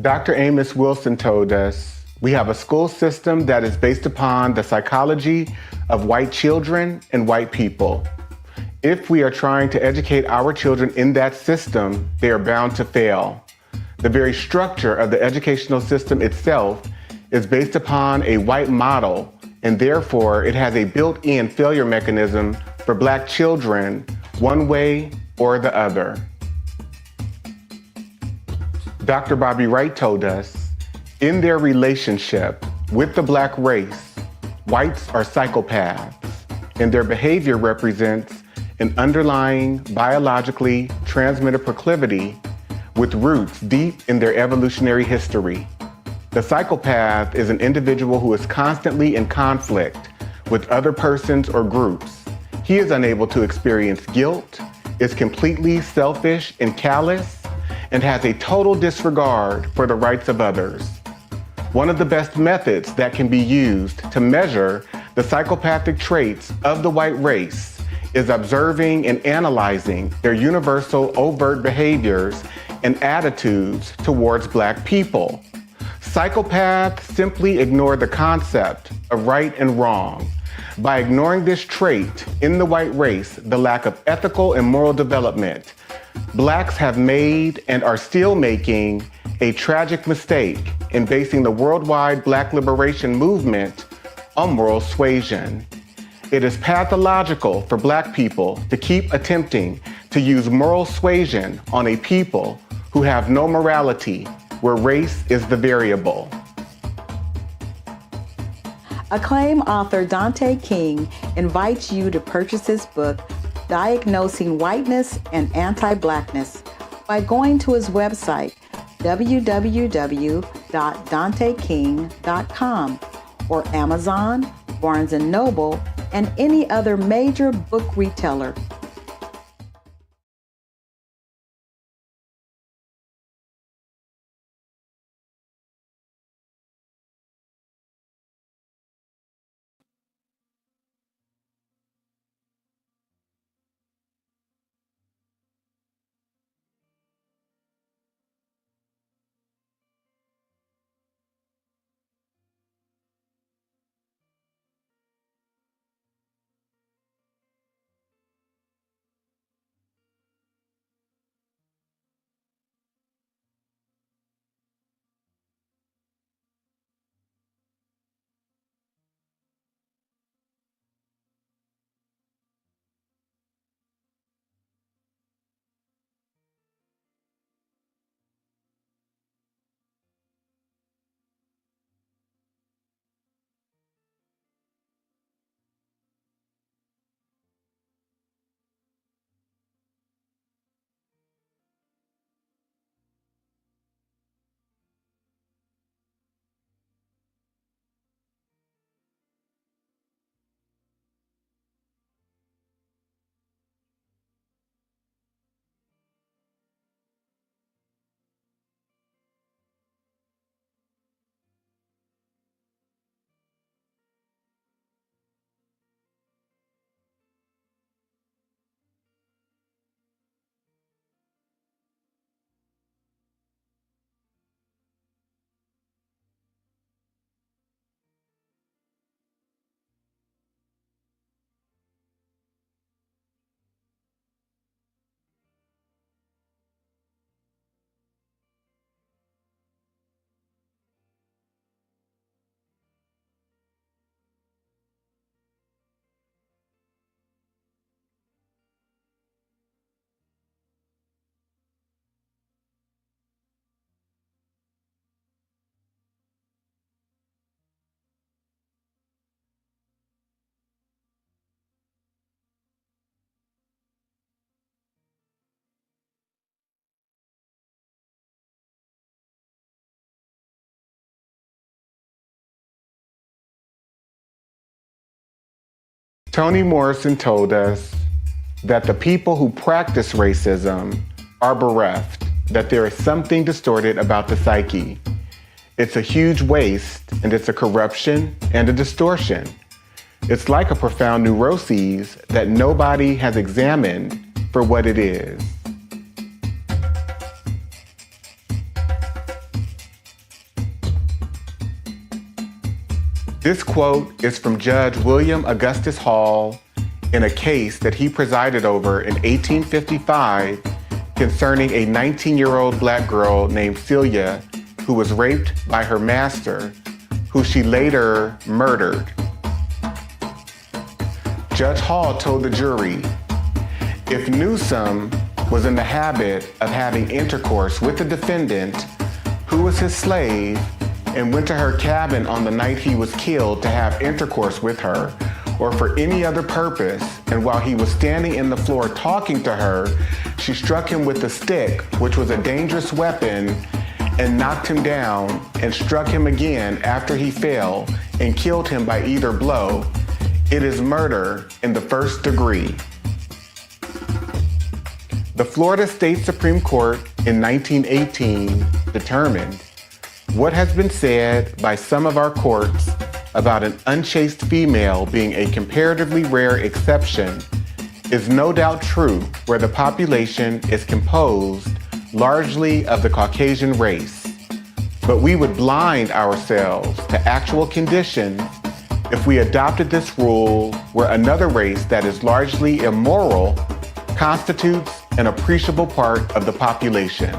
Dr. Amos Wilson told us, we have a school system that is based upon the psychology of white children and white people. If we are trying to educate our children in that system, they are bound to fail. The very structure of the educational system itself is based upon a white model, and therefore it has a built-in failure mechanism for Black children, one way or the other. Dr. Bobby Wright told us, in their relationship with the Black race, whites are psychopaths, and their behavior represents an underlying biologically transmitted proclivity with roots deep in their evolutionary history. The psychopath is an individual who is constantly in conflict with other persons or groups. He is unable to experience guilt, is completely selfish and callous, and has a total disregard for the rights of others. One of the best methods that can be used to measure the psychopathic traits of the white race is observing and analyzing their universal overt behaviors and attitudes towards Black people. Psychopaths simply ignore the concept of right and wrong. By ignoring this trait in the white race, the lack of ethical and moral development, Blacks have made and are still making a tragic mistake in basing the worldwide Black liberation movement on moral suasion. It is pathological for Black people to keep attempting to use moral suasion on a people who have no morality, where race is the variable. Acclaimed author Dante King invites you to purchase his book, Diagnosing Whiteness and Anti-Blackness, by going to his website, www.danteking.com, or Amazon, Barnes & Noble, and any other major book retailer. Toni Morrison told us that the people who practice racism are bereft, that there is something distorted about the psyche. It's a huge waste, and it's a corruption and a distortion. It's like a profound neuroses that nobody has examined for what it is. This quote is from Judge William Augustus Hall in a case that he presided over in 1855 concerning a 19-year-old black girl named Celia who was raped by her master, who she later murdered. Judge Hall told the jury, if Newsom was in the habit of having intercourse with the defendant, who was his slave, and went to her cabin on the night he was killed to have intercourse with her, or for any other purpose, and while he was standing in the floor talking to her, she struck him with a stick, which was a dangerous weapon, and knocked him down, and struck him again after he fell, and killed him by either blow, it is murder in the first degree. The Florida State Supreme Court in 1918 determined what has been said by some of our courts about an unchaste female being a comparatively rare exception is no doubt true where the population is composed largely of the Caucasian race. But we would blind ourselves to actual conditions if we adopted this rule where another race that is largely immoral constitutes an appreciable part of the population.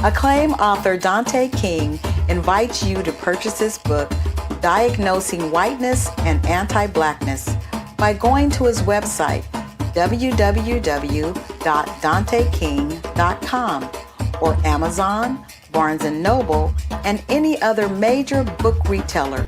Acclaimed author Dante King invites you to purchase his book, Diagnosing Whiteness and Anti-Blackness, by going to his website, www.danteking.com, or Amazon, Barnes & Noble, and any other major book retailer.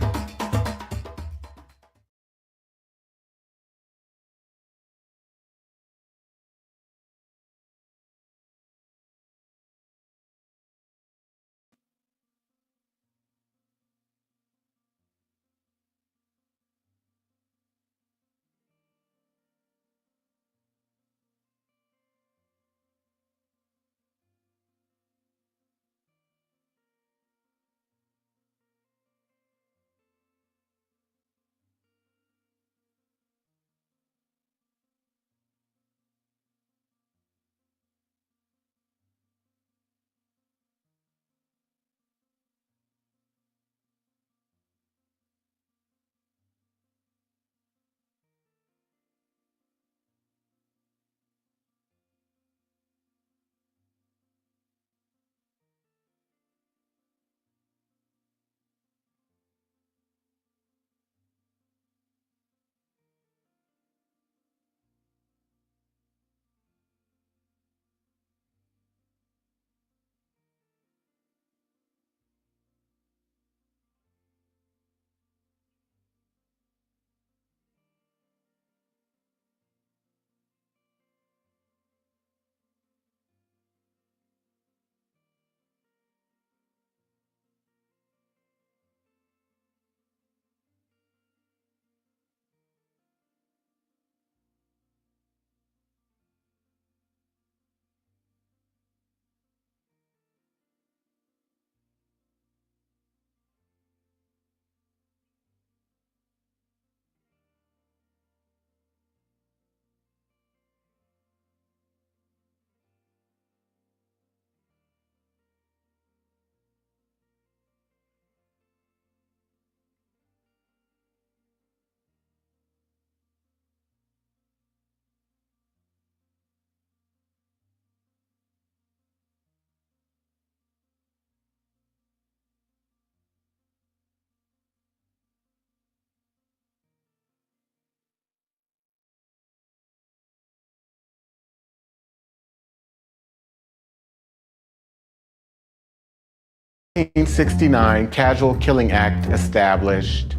The 1969 Casual Killing Act established,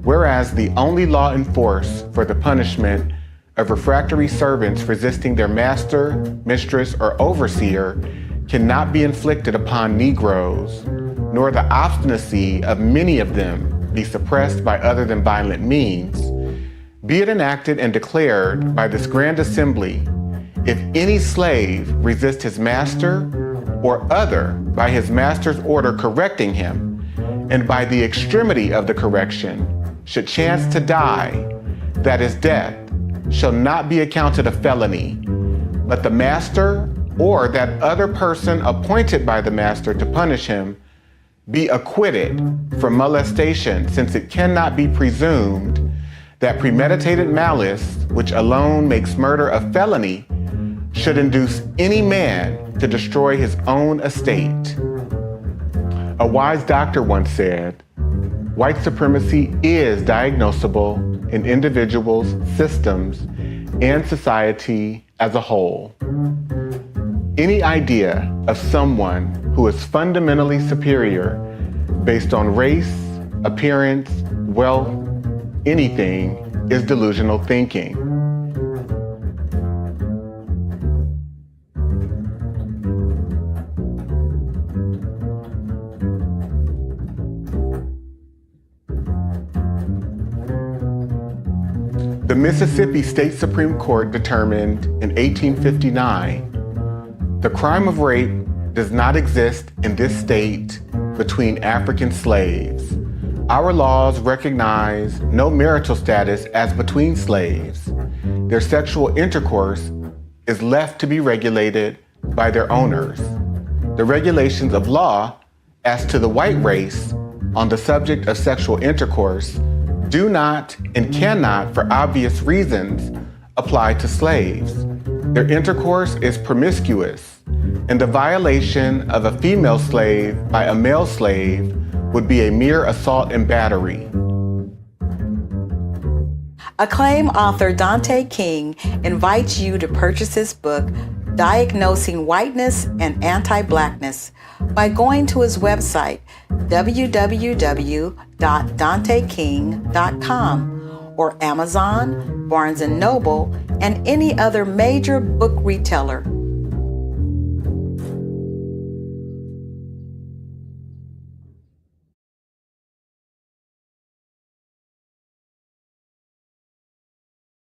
whereas the only law in force for the punishment of refractory servants resisting their master, mistress, or overseer cannot be inflicted upon Negroes, nor the obstinacy of many of them be suppressed by other than violent means, be it enacted and declared by this grand assembly, if any slave resist his master or other by his master's order correcting him, and by the extremity of the correction should chance to die, that his death shall not be accounted a felony, but the master or that other person appointed by the master to punish him be acquitted from molestation, since it cannot be presumed that premeditated malice, which alone makes murder a felony, should induce any man to destroy his own estate. A wise doctor once said, white supremacy is diagnosable in individuals, systems, and society as a whole. Any idea of someone who is fundamentally superior based on race, appearance, wealth, anything is delusional thinking. The Mississippi State Supreme Court determined in 1859 the crime of rape does not exist in this state between African slaves. Our laws recognize no marital status as between slaves. Their sexual intercourse is left to be regulated by their owners. The regulations of law as to the white race on the subject of sexual intercourse do not and cannot, for obvious reasons, apply to slaves. Their intercourse is promiscuous, and the violation of a female slave by a male slave would be a mere assault and battery. Acclaimed author Dante King invites you to purchase his book, Diagnosing Whiteness and Anti-Blackness, by going to his website, www.danteking.com, or Amazon, Barnes & Noble, and any other major book retailer.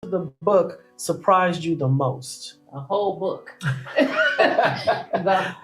The book surprised you the most? A whole book. The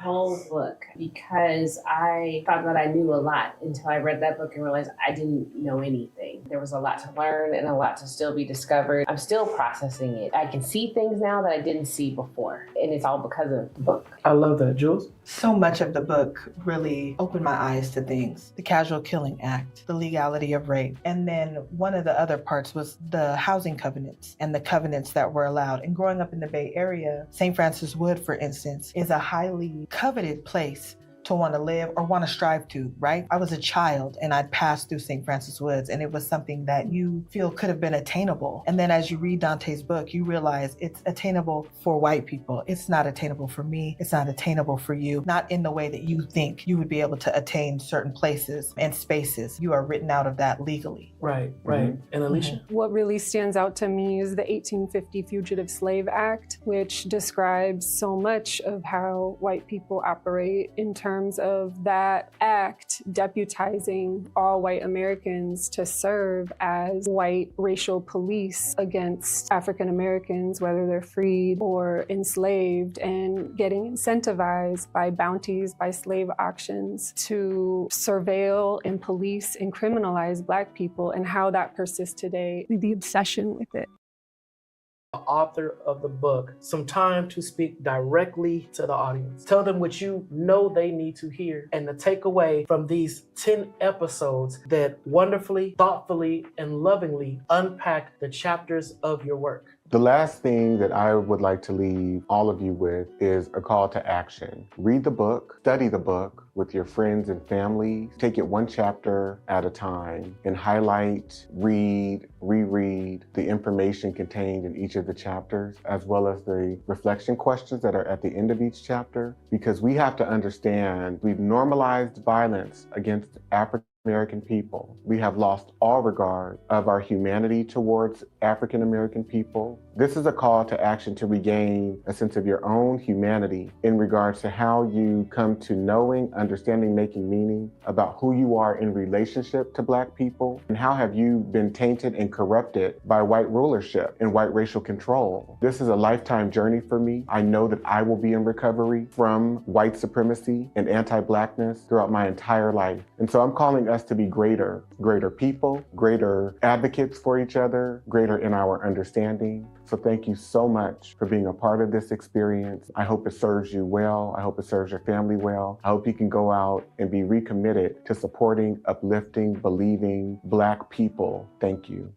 whole book. Because I thought that I knew a lot until I read that book and realized I didn't know anything. There was a lot to learn and a lot to still be discovered. I'm still processing it. I can see things now that I didn't see before. And it's all because of the book. I love that. Jules? So much of the book really opened my eyes to things. The Casual Killing Act, the legality of rape. And then one of the other parts was the housing covenants and the covenants that were allowed. And growing up in the Bay Area, St. Francis Wood, for instance, is a highly coveted place to want to live or want to strive to, right? I was a child and I'd passed through St. Francis Woods, and it was something that you feel could have been attainable. And then as you read Dante's book, you realize it's attainable for white people. It's not attainable for me. It's not attainable for you, not in the way that you think you would be able to attain certain places and spaces. You are written out of that legally. Right. And Alicia? What really stands out to me is the 1850 Fugitive Slave Act, which describes so much of how white people operate in terms of that act deputizing all white Americans to serve as white racial police against African Americans, whether they're freed or enslaved, and getting incentivized by bounties, by slave auctions to surveil and police and criminalize Black people, and how that persists today, the obsession with it. The author of the book, some time to speak directly to the audience. Tell them what you know they need to hear and the takeaway from these 10 episodes that wonderfully, thoughtfully, and lovingly unpack the chapters of your work. The last thing that I would like to leave all of you with is a call to action. Read the book, study the book with your friends and family. Take it one chapter at a time and highlight, read, reread the information contained in each of the chapters, as well as the reflection questions that are at the end of each chapter, because we have to understand we've normalized violence against African American people. We have lost all regard of our humanity towards African American people. This is a call to action to regain a sense of your own humanity in regards to how you come to knowing, understanding, making meaning about who you are in relationship to Black people, and how have you been tainted and corrupted by white rulership and white racial control. This is a lifetime journey for me. I know that I will be in recovery from white supremacy and anti-Blackness throughout my entire life. And so I'm calling us to be greater people, greater advocates for each other, greater in our understanding. So thank you so much for being a part of this experience. I hope it serves you well. I hope it serves your family well. I hope you can go out and be recommitted to supporting, uplifting, believing Black people. Thank you.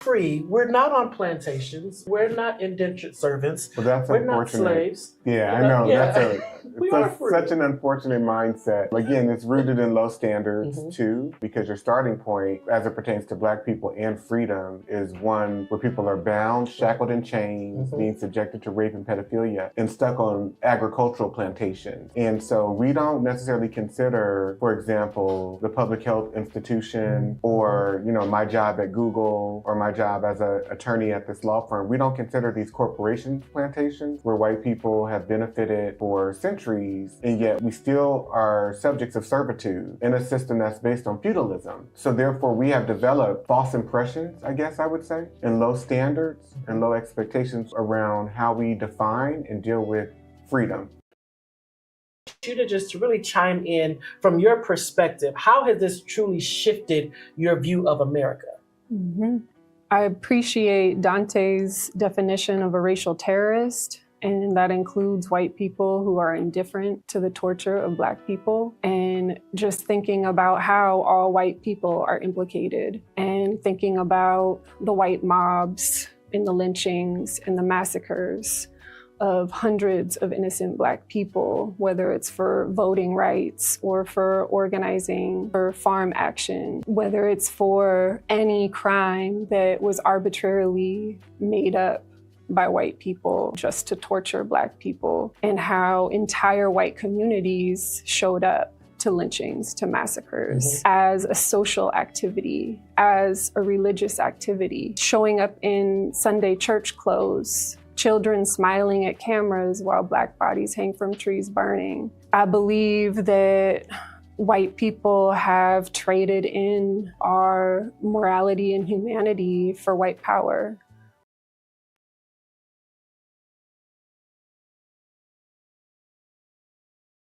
Free. We're not on plantations. We're not indentured servants. Well, that's We're not unfortunate. slaves. Yeah, I know. Yeah. That's We are free. such an unfortunate mindset. Again, it's rooted in low standards too, because your starting point, as it pertains to Black people and freedom, is one where people are bound, shackled in chains, being subjected to rape and pedophilia, and stuck on agricultural plantations. And so we don't necessarily consider, for example, the public health institution or, my job at Google or my job as an attorney at this law firm. We don't consider these corporation plantations where white people have benefited for centuries, and yet we still are subjects of servitude in a system that's based on feudalism. So therefore we have developed false impressions, I guess I would say, and low standards and low expectations around how we define and deal with freedom. You to just really chime in from your perspective. How has this truly shifted your view of America? I appreciate Dante's definition of a racial terrorist, and that includes white people who are indifferent to the torture of Black people, and just thinking about how all white people are implicated, and thinking about the white mobs and the lynchings and the massacres of hundreds of innocent Black people, whether it's for voting rights or for organizing for farm action, whether it's for any crime that was arbitrarily made up by white people just to torture Black people, and how entire white communities showed up to lynchings, to massacres, as a social activity, as a religious activity, showing up in Sunday church clothes, children smiling at cameras while Black bodies hang from trees burning. I believe that white people have traded in our morality and humanity for white power.